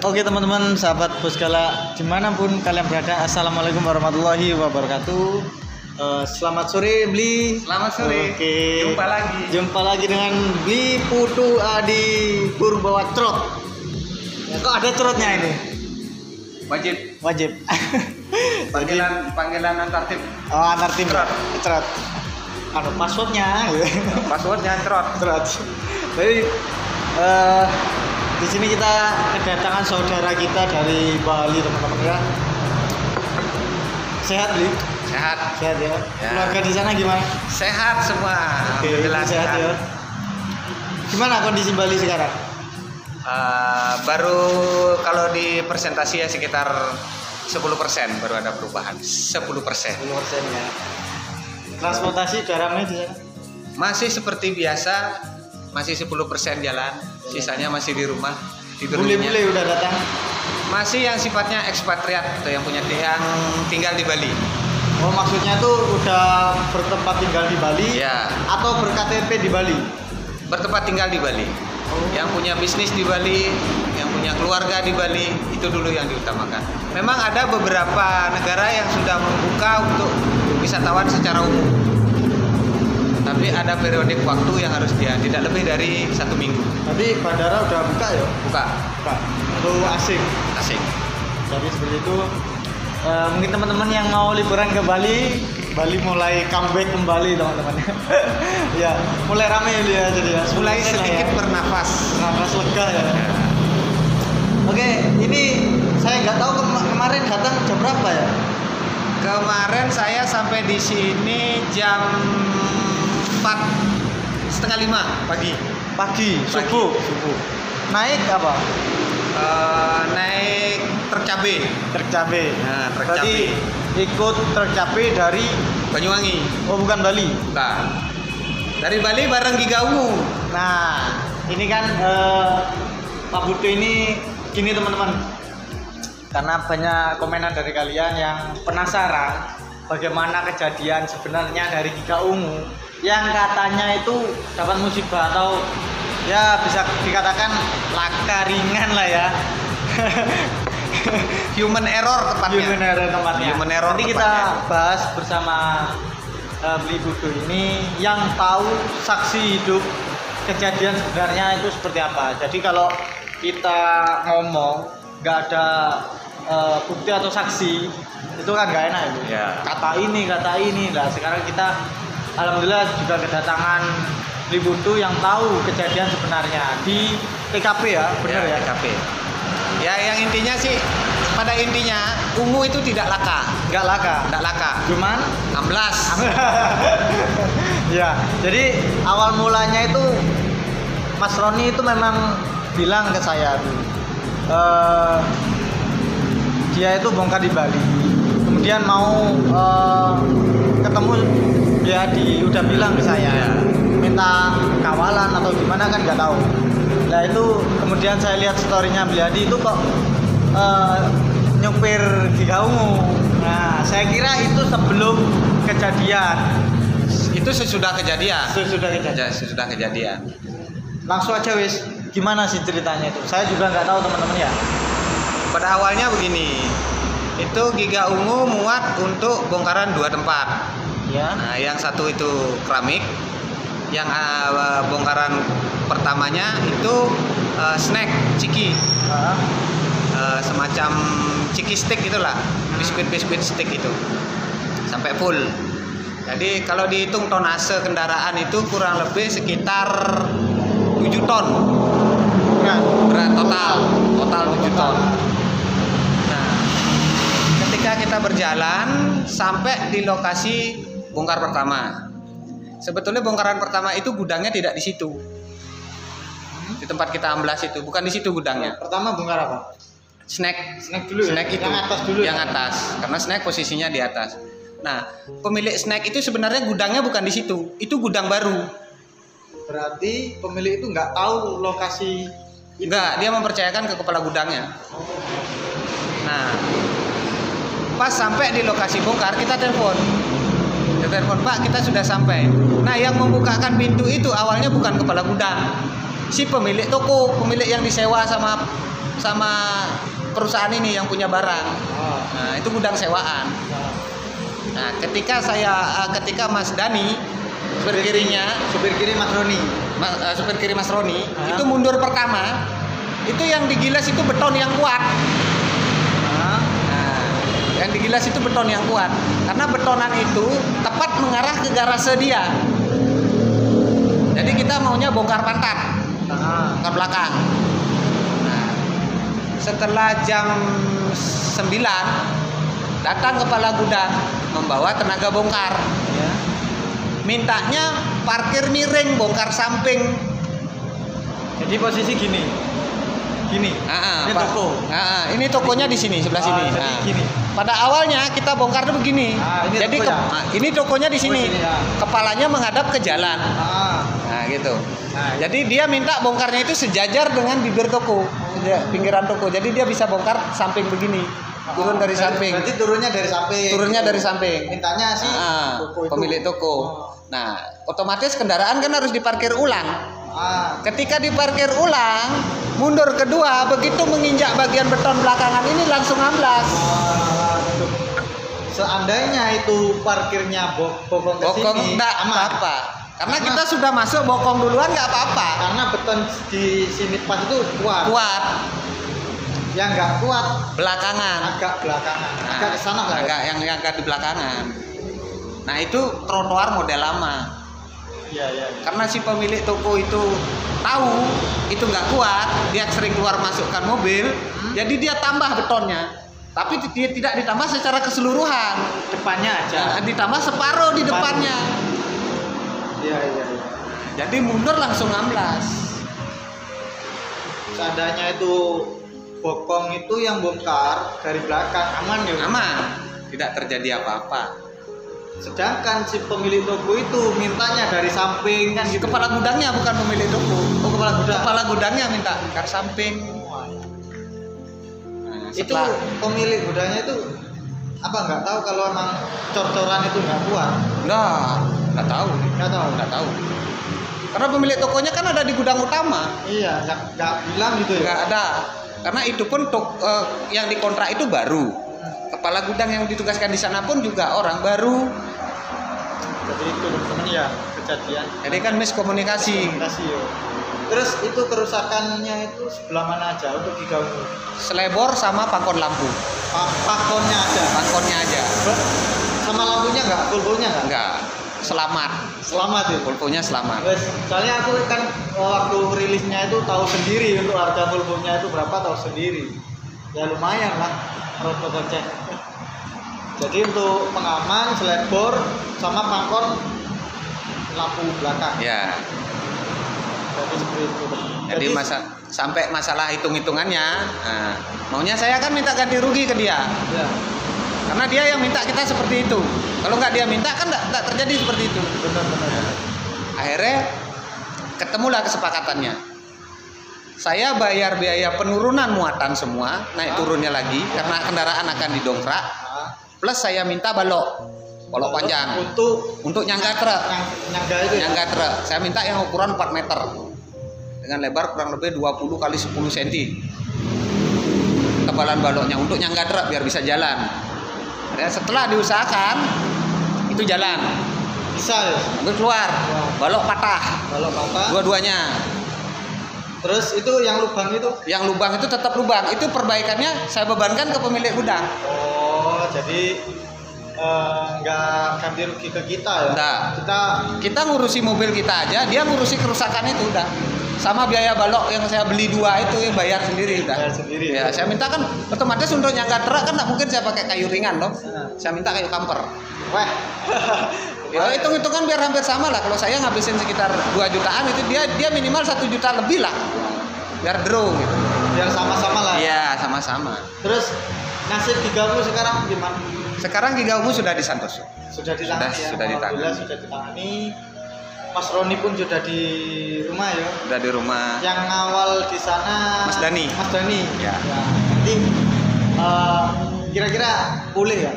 Oke teman-teman, sahabat Puskala, dimanapun kalian berada, assalamualaikum warahmatullahi wabarakatuh. Selamat sore Bli. Selamat sore. Oke. Jumpa lagi dengan Bli Putu Adi Purbawa Trot. Ya, kok ada trotnya ini? Wajib. Panggilan antar tim. Oh, antar tim. Trot. Passwordnya. Passwordnya trot. Jadi di sini kita kedatangan saudara kita dari Bali, teman-teman ya. Sehat, Bli? Sehat ya. Keluarga di sana gimana? Sehat semua. Oke, sehat ya. Gimana kondisi Bali sekarang? Baru kalau di presentasi ya sekitar 10% baru ada perubahan. 10%. 10% ya. Transportasi udah ramai di sana? Masih seperti biasa, masih 10% jalan, sisanya masih di rumah. Bule-bule udah datang? Masih yang sifatnya ekspatriat atau yang tinggal di Bali. Oh, maksudnya tuh udah bertempat tinggal di Bali? Ya. Atau ber-KTP di Bali? Bertempat tinggal di Bali. Oh. Yang punya bisnis di Bali, yang punya keluarga di Bali, itu dulu yang diutamakan. Memang ada beberapa negara yang sudah membuka untuk wisatawan secara umum. Tapi ada periodik waktu yang harus tidak lebih dari 1 minggu. Tapi bandara udah buka ya? Buka. Untuk asing? Asing. Jadi seperti itu. Mungkin teman-teman yang mau liburan ke Bali mulai comeback kembali teman-teman. Ya, mulai ramai ya jadi ya. Mulai sedikit ya. bernafas lega ya. Oke, ini saya nggak tahu kemarin datang jam berapa ya? Kemarin saya sampai di sini jam 4:30 pagi. Subuh. Naik apa? Naik truk cabe. Nah, truk Berarti cabe. ikut truk cabe dari Banyuwangi. Oh, bukan Bali. Bukan. Dari Bali bareng Giga Ungu. Nah, ini kan Pak Butu ini gini teman-teman. Karena banyak komenan dari kalian yang penasaran bagaimana kejadian sebenarnya dari Giga Ungu yang katanya itu dapat musibah atau ya bisa dikatakan laka ringan lah ya. Human error tepatnya. Nanti kita bahas bersama Bli Budu ini yang tahu saksi hidup kejadian sebenarnya itu seperti apa. Jadi kalau kita ngomong nggak ada bukti atau saksi itu kan nggak enak itu. Ya. Kata ini. Nah, sekarang kita alhamdulillah juga kedatangan Bli Budu yang tahu kejadian sebenarnya di TKP ya, benar ya? TKP. Ya, yang intinya sih pada intinya ungu itu tidak laka. Nggak laka. Cuman amblas. Ya, jadi awal mulanya itu Mas Roni itu memang bilang ke saya tuh, dia itu bongkar di Bali, kemudian mau ketemu dia udah bilang ke saya, minta kawalan atau gimana kan nggak tahu. Nah itu kemudian saya lihat storynya Bliadi itu kok nyupir Giga Ungu. Nah saya kira itu sebelum kejadian. Itu sesudah kejadian. Sesudah kejadian. Langsung aja wis, gimana sih ceritanya itu? Saya juga nggak tahu teman-teman ya. Pada awalnya begini, itu Giga Ungu muat untuk bongkaran 2 tempat. Ya. Nah, yang satu itu keramik, yang bongkaran pertamanya itu snack ciki, semacam ciki stick itulah, biskuit stick itu, sampai full. Jadi kalau dihitung tonase kendaraan itu kurang lebih sekitar 7 ton. Berat total 7 ton. Nah, ketika kita berjalan sampai di lokasi bongkar pertama. Sebetulnya bongkaran pertama itu gudangnya tidak di situ. Di tempat kita amblas itu, bukan di situ gudangnya. Pertama bongkar apa? Snack dulu. Snack ya? itu. Yang atas dulu. Yang atas. Karena snack posisinya di atas. Nah, pemilik snack itu sebenarnya gudangnya bukan di situ. Itu gudang baru. Berarti pemilik itu nggak tahu lokasi itu. Enggak, dia mempercayakan ke kepala gudangnya. Nah, pas sampai di lokasi bongkar kita telepon, Pak, kita sudah sampai. Nah, yang membukakan pintu itu awalnya bukan kepala gudang, si pemilik toko, pemilik yang disewa sama sama perusahaan ini yang punya barang. Oh. Nah, itu gudang sewaan. Nah, ketika Mas Dani supir kirinya, supir kiri Mas Roni. supir kiri Mas Roni, itu mundur pertama, itu yang digilas itu beton yang kuat. Nah, yang digilas itu beton yang kuat, karena betonan itu tepat mengarah ke garase dia. Jadi kita maunya bongkar pantat, bongkar belakang. Nah, setelah jam 9 datang kepala gudang membawa tenaga bongkar. Ya. Mintanya parkir miring, bongkar samping. Jadi posisi gini. Ini toko. Ini tokonya di sini, sebelah sini. Jadi gini. Pada awalnya kita bongkar tuh begini. Ini jadi toko ya? ini tokonya di sini. Sini, ya. Kepalanya menghadap ke jalan. Nah, gitu. Nah, Jadi dia minta bongkarnya itu sejajar dengan bibir toko, pinggiran toko. Jadi dia bisa bongkar samping begini. Turun dari samping. Berarti turunnya dari samping. Turunnya dari samping. Mintanya sih toko itu. Pemilik toko. Nah, otomatis kendaraan kan harus diparkir ulang. Ketika diparkir ulang, mundur kedua, begitu menginjak bagian beton belakangan ini langsung amblas. Seandainya itu parkirnya bokong ke sini, enggak apa-apa. Karena kita sudah masuk bokong duluan, nggak apa-apa. Karena beton di sini pas itu kuat. Kuat. Yang nggak kuat belakangan. Agak belakangan. Agak ke sana lah. Agak yang agak di belakangan. Nah, itu trotoar model lama. Iya. Karena si pemilik toko itu tahu itu nggak kuat, dia sering keluar masukkan mobil, jadi dia tambah betonnya. Tapi dia tidak ditambah secara keseluruhan. Depannya aja. Ditambah separuh di depannya. Iya. Jadi mundur langsung amblas. Seandainya itu bokong itu yang bongkar dari belakang aman ya? Aman, tidak terjadi apa-apa. Sedangkan si pemilik toko itu mintanya dari samping kan gitu. Kepala gudangnya bukan pemilik toko. Oh, kepala gudang. Kepala gudangnya minta bongkar samping. Nah, Itu pemilik gudangnya itu apa nggak tahu kalau emang cor-coran itu nggak kuat? Nggak tahu. Nggak tahu. Karena pemilik tokonya kan ada di gudang utama. Iya, nggak bilang gitu ya? Nggak ada. Karena itu pun yang dikontrak itu baru. Kepala gudang yang ditugaskan di sana pun juga orang baru. Jadi itu teman-teman ya kejadian. Jadi kan miskomunikasi. Ya. Terus itu kerusakannya itu sebelah mana aja untuk diganggu? Selebor sama pakon lampu. Pakonnya aja. Pakonnya aja. Sama lampunya nggak? Volvonya nggak? Nggak. Selamat. Selamat ya. Volvonya selamat. Wes, soalnya aku kan waktu rilisnya itu tahu sendiri untuk harga Volvonya itu berapa tahu sendiri. Ya lumayan lah. Roto gocek. Jadi untuk pengaman, selebor, sama pakon lampu belakang. Ya. Jadi seperti itu. Jadi sampai masalah hitung-hitungannya, nah, maunya saya kan minta ganti rugi ke dia. Ya. Karena dia yang minta kita seperti itu. Kalau nggak dia minta kan nggak terjadi seperti itu. Benar. Akhirnya ketemulah kesepakatannya. Saya bayar biaya penurunan muatan semua, naik turunnya lagi karena kendaraan akan didongkrak. Plus saya minta balok panjang untuk nyangga truk. Nyangga itu. Nyangga truk. Saya minta yang ukuran 4 meter dengan lebar kurang lebih 20 kali 10 cm. Tebalan baloknya untuk nyangga truk biar bisa jalan. Dan setelah diusahakan itu jalan. Bisa ya. Ambil keluar. Balok patah. Dua-duanya. Terus itu yang lubang itu? Yang lubang itu tetap lubang. Itu perbaikannya saya bebankan ke pemilik gudang. Oh, jadi nggak ganti rugi ke kita ya? Enggak. Kita ngurusi mobil kita aja, dia ngurusi kerusakan itu udah. Sama biaya balok yang saya beli 2 itu yang bayar sendiri udah. Bayar sendiri. Ya, saya minta kan otomatis untuk nyangga truk kan nggak mungkin saya pakai kayu ringan dong. Saya minta kayu kamper. Wah. Ya, hitung-hitungan biar hampir sama lah. Kalau saya ngabisin sekitar 2 jutaan itu dia minimal 1 juta lebih lah. Biar draw gitu. Biar sama-sama lah. Iya, sama-sama. Terus nasib Gigamu sekarang gimana? Sekarang Gigamu sudah di Santoso. Sudah ditangani ya. Sudah ditangani. Sudah ditangani. Mas Roni pun sudah di rumah ya. Sudah di rumah. Yang awal di sana Mas Dani. Ya. Nanti kira-kira pulih ya?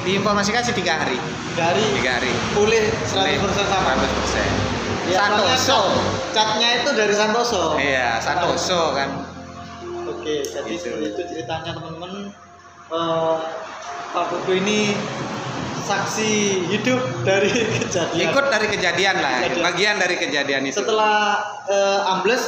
Diinformasikan sih 3 hari. 3 hari. Pulih 100% sama. 100%. Ya, Santoso. Catnya itu dari Santoso. Iya, Santoso kan. Oke, jadi Gitu. seperti itu ceritanya teman-teman. Pak Putu ini saksi hidup dari kejadian. Ikut dari kejadian lah, Kejadian. bagian dari kejadian itu. Setelah ambles,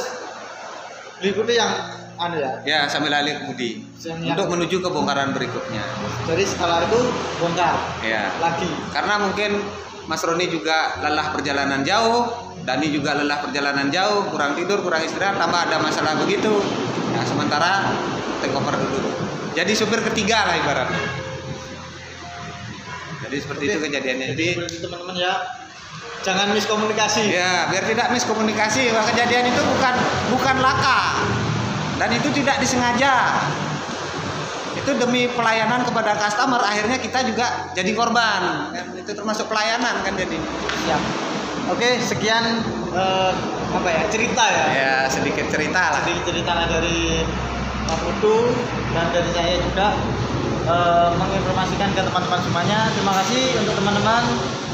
berikutnya yang anu ya. Ya, sambil alih budi Yang- untuk menuju ke bongkaran berikutnya. Jadi setelah itu bongkar Ya. lagi. Karena mungkin Mas Roni juga lelah perjalanan jauh, Dani juga lelah perjalanan jauh, kurang tidur, kurang istirahat, tambah ada masalah begitu. Nah, sementara take over dulu. Jadi supir ketiga lah ibaratnya. Jadi seperti itu Oke. kejadiannya. Jadi Jadi seperti itu teman-teman ya. Jangan miskomunikasi. ya, biar tidak miskomunikasi, bahwa kejadian itu bukan laka. Dan itu tidak disengaja. Itu demi pelayanan kepada customer, akhirnya kita juga jadi korban. Kan? Itu termasuk pelayanan kan jadi. Siap. Oke, sekian cerita ya. Ya, sedikit cerita lah. Jadi cerita dari Pak Putu dan dari saya juga menginformasikan ke teman-teman semuanya. Terima kasih untuk teman-teman.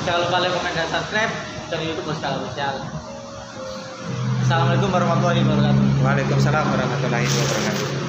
Jangan lupa like, komen, dan subscribe channel YouTube Boskala Official. Assalamualaikum warahmatullahi wabarakatuh. Waalaikumsalam warahmatullahi wabarakatuh.